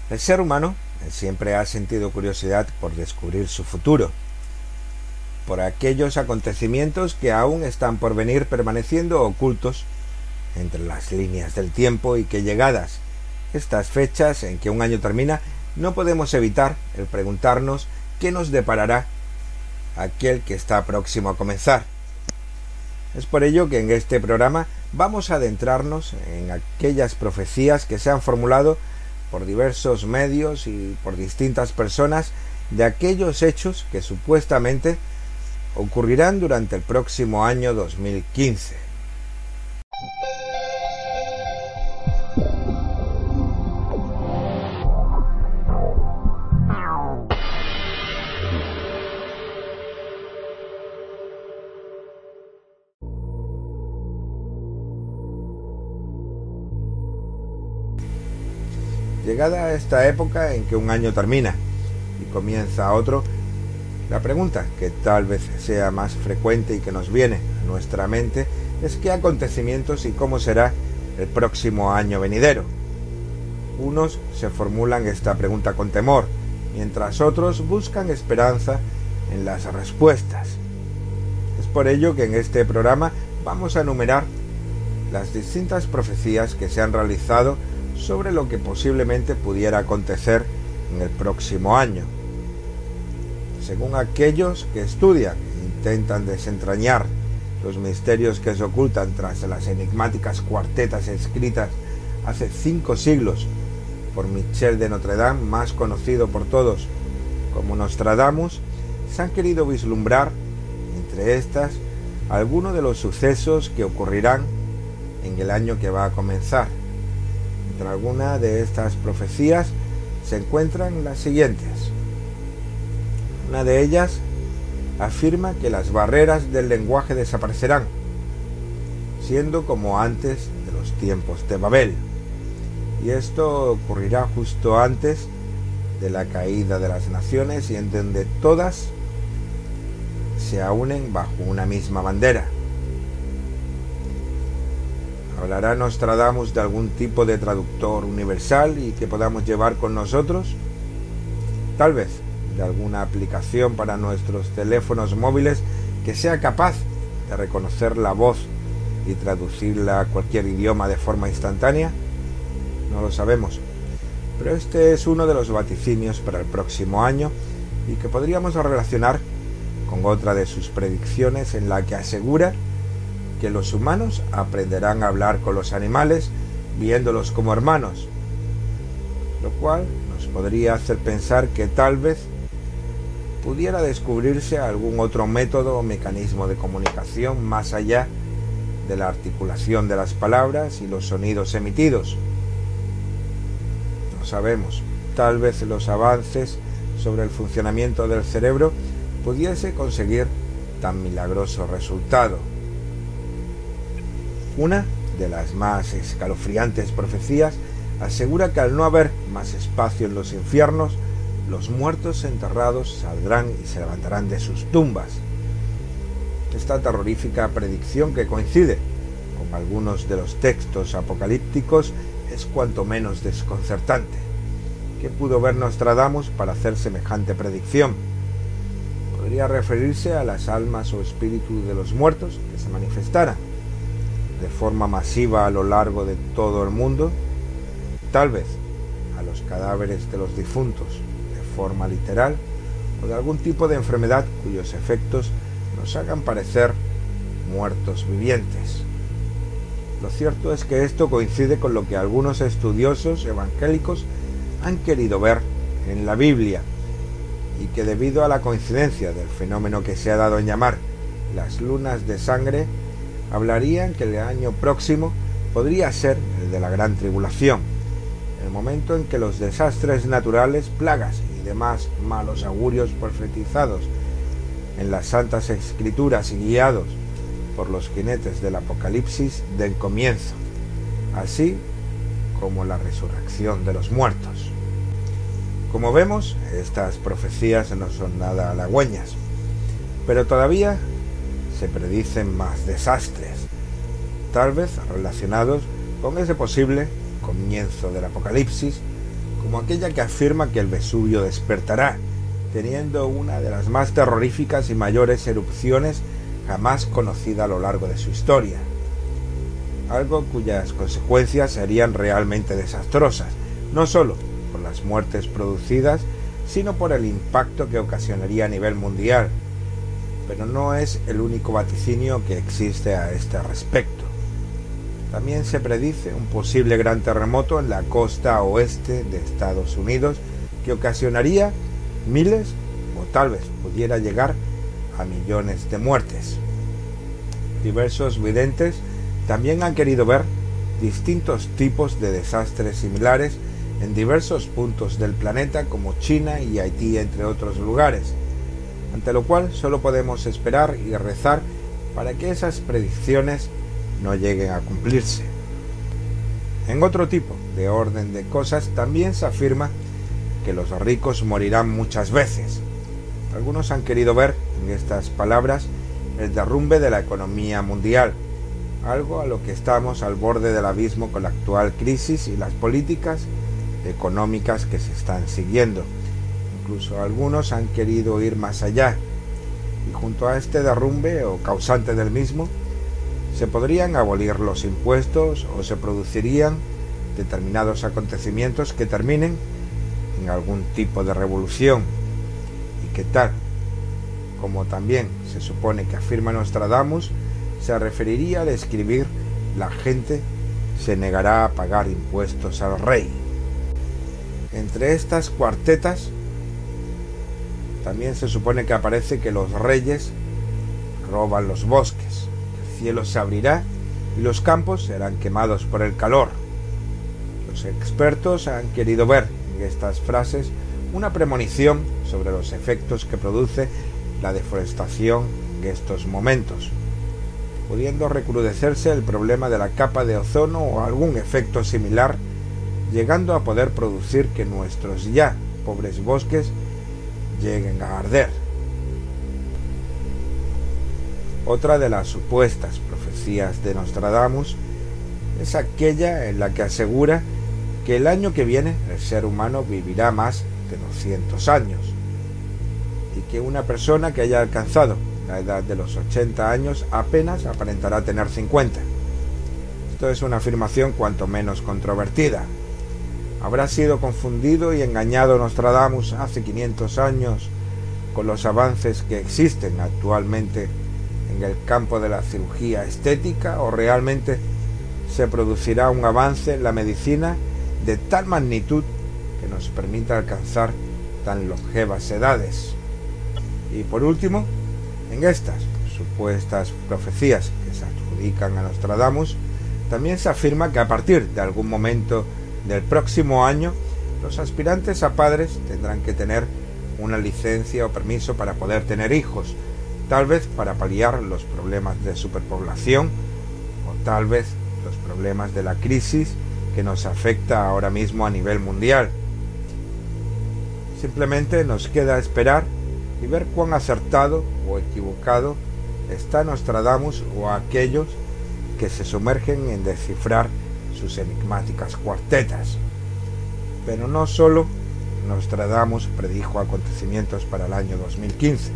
El ser humano siempre ha sentido curiosidad por descubrir su futuro, por aquellos acontecimientos que aún están por venir permaneciendo ocultos entre las líneas del tiempo y que llegadas estas fechas en que un año termina, no podemos evitar el preguntarnos qué nos deparará aquel que está próximo a comenzar. Es por ello que en este programa vamos a adentrarnos en aquellas profecías que se han formulado por diversos medios y por distintas personas de aquellos hechos que supuestamente ocurrirán durante el próximo año 2015. Llegada a esta época en que un año termina y comienza otro, la pregunta que tal vez sea más frecuente y que nos viene a nuestra mente es qué acontecimientos y cómo será el próximo año venidero. Unos se formulan esta pregunta con temor, mientras otros buscan esperanza en las respuestas. Es por ello que en este programa vamos a enumerar las distintas profecías que se han realizado sobre lo que posiblemente pudiera acontecer en el próximo año. Según aquellos que estudian e intentan desentrañar los misterios que se ocultan tras las enigmáticas cuartetas escritas hace 5 siglos por Michel de Notre Dame, más conocido por todos como Nostradamus, se han querido vislumbrar entre estas algunos de los sucesos que ocurrirán en el año que va a comenzar. Entre algunas de estas profecías se encuentran las siguientes. Una de ellas afirma que las barreras del lenguaje desaparecerán, siendo como antes de los tiempos de Babel. Y esto ocurrirá justo antes de la caída de las naciones y en donde todas se unen bajo una misma bandera. ¿Hablará Nostradamus de algún tipo de traductor universal y que podamos llevar con nosotros? Tal vez de alguna aplicación para nuestros teléfonos móviles que sea capaz de reconocer la voz y traducirla a cualquier idioma de forma instantánea. No lo sabemos, pero este es uno de los vaticinios para el próximo año y que podríamos relacionar con otra de sus predicciones en la que asegura que los humanos aprenderán a hablar con los animales viéndolos como hermanos, lo cual nos podría hacer pensar que tal vez pudiera descubrirse algún otro método o mecanismo de comunicación más allá de la articulación de las palabras y los sonidos emitidos. No sabemos, tal vez los avances sobre el funcionamiento del cerebro pudiese conseguir tan milagroso resultado. Una de las más escalofriantes profecías asegura que al no haber más espacio en los infiernos, los muertos enterrados saldrán y se levantarán de sus tumbas. Esta terrorífica predicción, que coincide con algunos de los textos apocalípticos, es cuanto menos desconcertante. ¿Qué pudo ver Nostradamus para hacer semejante predicción? Podría referirse a las almas o espíritus de los muertos que se manifestaran de forma masiva a lo largo de todo el mundo, tal vez a los cadáveres de los difuntos de forma literal, o de algún tipo de enfermedad cuyos efectos nos hagan parecer muertos vivientes. Lo cierto es que esto coincide con lo que algunos estudiosos evangélicos han querido ver en la Biblia, y que debido a la coincidencia del fenómeno que se ha dado en llamar las lunas de sangre, hablarían que el año próximo podría ser el de la gran tribulación, el momento en que los desastres naturales, plagas y demás malos augurios profetizados en las santas escrituras y guiados por los jinetes del Apocalipsis den comienzo, así como la resurrección de los muertos. Como vemos, estas profecías no son nada halagüeñas, pero todavía se predicen más desastres, tal vez relacionados con ese posible comienzo del Apocalipsis, como aquella que afirma que el Vesubio despertará, teniendo una de las más terroríficas y mayores erupciones jamás conocida a lo largo de su historia, algo cuyas consecuencias serían realmente desastrosas, no solo por las muertes producidas, sino por el impacto que ocasionaría a nivel mundial. Pero no es el único vaticinio que existe a este respecto. También se predice un posible gran terremoto en la costa oeste de Estados Unidos que ocasionaría miles o tal vez pudiera llegar a millones de muertes. Diversos videntes también han querido ver distintos tipos de desastres similares en diversos puntos del planeta como China y Haití, entre otros lugares, ante lo cual solo podemos esperar y rezar para que esas predicciones no lleguen a cumplirse. En otro tipo de orden de cosas también se afirma que los ricos morirán muchas veces. Algunos han querido ver en estas palabras el derrumbe de la economía mundial, algo a lo que estamos al borde del abismo con la actual crisis y las políticas económicas que se están siguiendo. Incluso algunos han querido ir más allá, y junto a este derrumbe o causante del mismo, se podrían abolir los impuestos o se producirían determinados acontecimientos que terminen en algún tipo de revolución, y que tal como también se supone que afirma Nostradamus, se referiría al escribir la gente se negará a pagar impuestos al rey. Entre estas cuartetas también se supone que aparece que los reyes roban los bosques, el cielo se abrirá y los campos serán quemados por el calor. Los expertos han querido ver en estas frases una premonición sobre los efectos que produce la deforestación en estos momentos, pudiendo recrudecerse el problema de la capa de ozono o algún efecto similar, llegando a poder producir que nuestros ya pobres bosques lleguen a arder. Otra de las supuestas profecías de Nostradamus es aquella en la que asegura que el año que viene el ser humano vivirá más de 200 años y que una persona que haya alcanzado la edad de los 80 años apenas aparentará tener 50. Esto es una afirmación cuanto menos controvertida. ¿Habrá sido confundido y engañado Nostradamus hace 500 años con los avances que existen actualmente en el campo de la cirugía estética, o realmente se producirá un avance en la medicina de tal magnitud que nos permita alcanzar tan longevas edades? Y por último, en estas supuestas profecías que se adjudican a Nostradamus, también se afirma que a partir de algún momento del próximo año, los aspirantes a padres tendrán que tener una licencia o permiso para poder tener hijos, tal vez para paliar los problemas de superpoblación o tal vez los problemas de la crisis que nos afecta ahora mismo a nivel mundial. Simplemente nos queda esperar y ver cuán acertado o equivocado está Nostradamus o aquellos que se sumergen en descifrar sus enigmáticas cuartetas. Pero no solo Nostradamus predijo acontecimientos para el año 2015.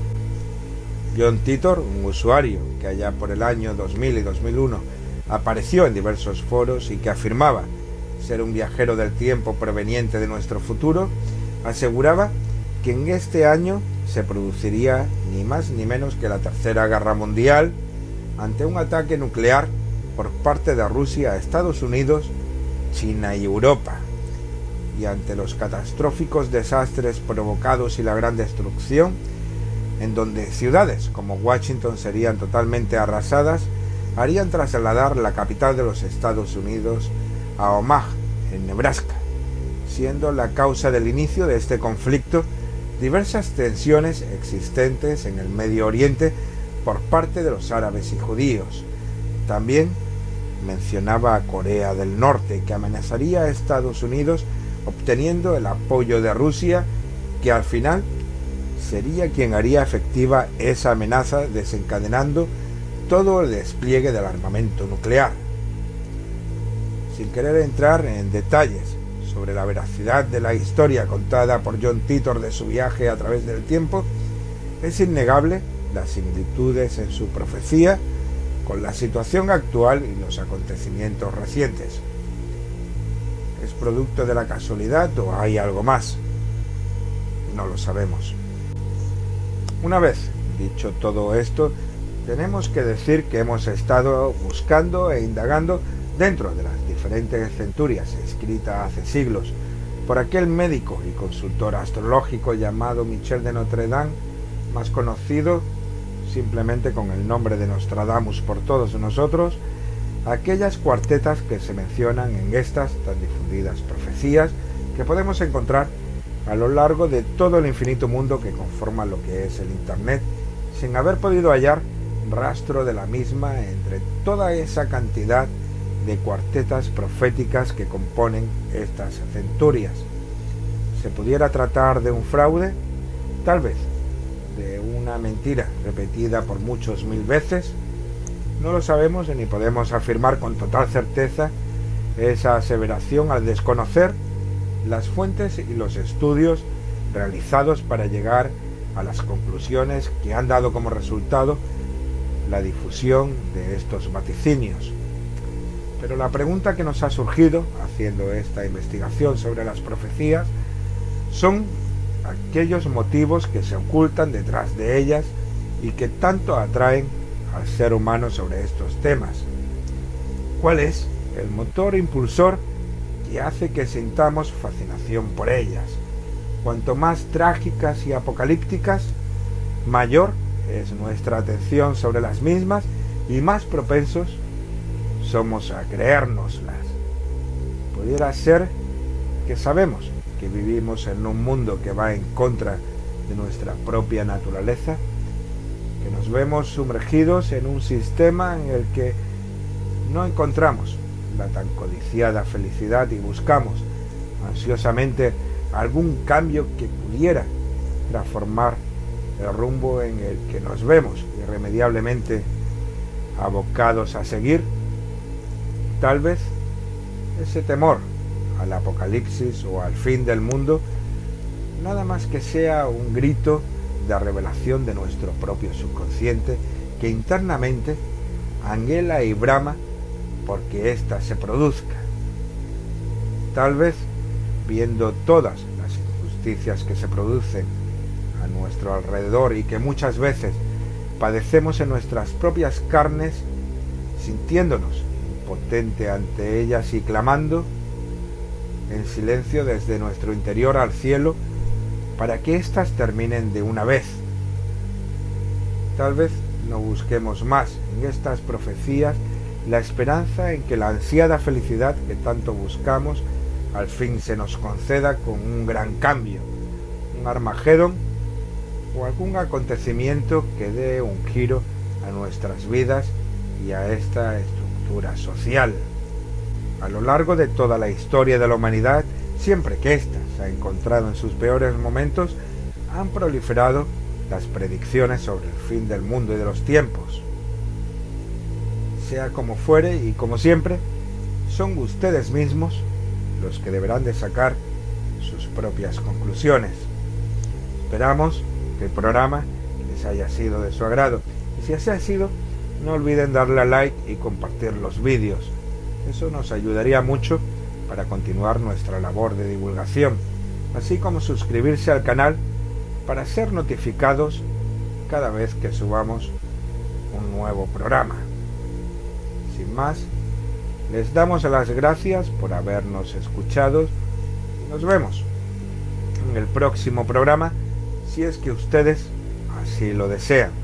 John Titor, un usuario que allá por el año 2000 y 2001 apareció en diversos foros y que afirmaba ser un viajero del tiempo proveniente de nuestro futuro, aseguraba que en este año se produciría ni más ni menos que la Tercera Guerra Mundial ante un ataque nuclear por parte de Rusia a Estados Unidos, China y Europa, y ante los catastróficos desastres provocados y la gran destrucción, en donde ciudades como Washington serían totalmente arrasadas, harían trasladar la capital de los Estados Unidos a Omaha, en Nebraska, siendo la causa del inicio de este conflicto diversas tensiones existentes en el Medio Oriente por parte de los árabes y judíos. También mencionaba a Corea del Norte, que amenazaría a Estados Unidos obteniendo el apoyo de Rusia, que al final sería quien haría efectiva esa amenaza, desencadenando todo el despliegue del armamento nuclear. Sin querer entrar en detalles sobre la veracidad de la historia contada por John Titor de su viaje a través del tiempo, es innegable las similitudes en su profecía con la situación actual y los acontecimientos recientes. ¿Es producto de la casualidad o hay algo más? No lo sabemos. Una vez dicho todo esto, tenemos que decir que hemos estado buscando e indagando dentro de las diferentes centurias escritas hace siglos por aquel médico y consultor astrológico llamado Michel de Notre Dame, más conocido simplemente con el nombre de Nostradamus por todos nosotros, aquellas cuartetas que se mencionan en estas tan difundidas profecías que podemos encontrar a lo largo de todo el infinito mundo que conforma lo que es el Internet, sin haber podido hallar rastro de la misma entre toda esa cantidad de cuartetas proféticas que componen estas centurias. ¿Se pudiera tratar de un fraude? Tal vez de una mentira repetida por muchos mil veces. No lo sabemos ni podemos afirmar con total certeza esa aseveración al desconocer las fuentes y los estudios realizados para llegar a las conclusiones que han dado como resultado la difusión de estos vaticinios. Pero la pregunta que nos ha surgido haciendo esta investigación sobre las profecías son aquellos motivos que se ocultan detrás de ellas y que tanto atraen al ser humano sobre estos temas. ¿Cuál es el motor impulsor que hace que sintamos fascinación por ellas? Cuanto más trágicas y apocalípticas, mayor es nuestra atención sobre las mismas y más propensos somos a creérnoslas. Pudiera ser que sabemos que vivimos en un mundo que va en contra de nuestra propia naturaleza, que nos vemos sumergidos en un sistema en el que no encontramos la tan codiciada felicidad y buscamos ansiosamente algún cambio que pudiera transformar el rumbo en el que nos vemos irremediablemente abocados a seguir. Tal vez ese temor al apocalipsis o al fin del mundo nada más que sea un grito de revelación de nuestro propio subconsciente que internamente anhela y brama porque ésta se produzca. Tal vez, viendo todas las injusticias que se producen a nuestro alrededor y que muchas veces padecemos en nuestras propias carnes, sintiéndonos impotente ante ellas y clamando en silencio desde nuestro interior al cielo para que éstas terminen de una vez. Tal vez no busquemos más en estas profecías la esperanza en que la ansiada felicidad que tanto buscamos al fin se nos conceda con un gran cambio, un Armagedón o algún acontecimiento que dé un giro a nuestras vidas y a esta estructura social. A lo largo de toda la historia de la humanidad, siempre que ésta se ha encontrado en sus peores momentos, han proliferado las predicciones sobre el fin del mundo y de los tiempos. Sea como fuere y como siempre, son ustedes mismos los que deberán de sacar sus propias conclusiones. Esperamos que el programa les haya sido de su agrado y si así ha sido, no olviden darle a like y compartir los vídeos. Eso nos ayudaría mucho para continuar nuestra labor de divulgación, así como suscribirse al canal para ser notificados cada vez que subamos un nuevo programa. Sin más, les damos las gracias por habernos escuchado y nos vemos en el próximo programa si es que ustedes así lo desean.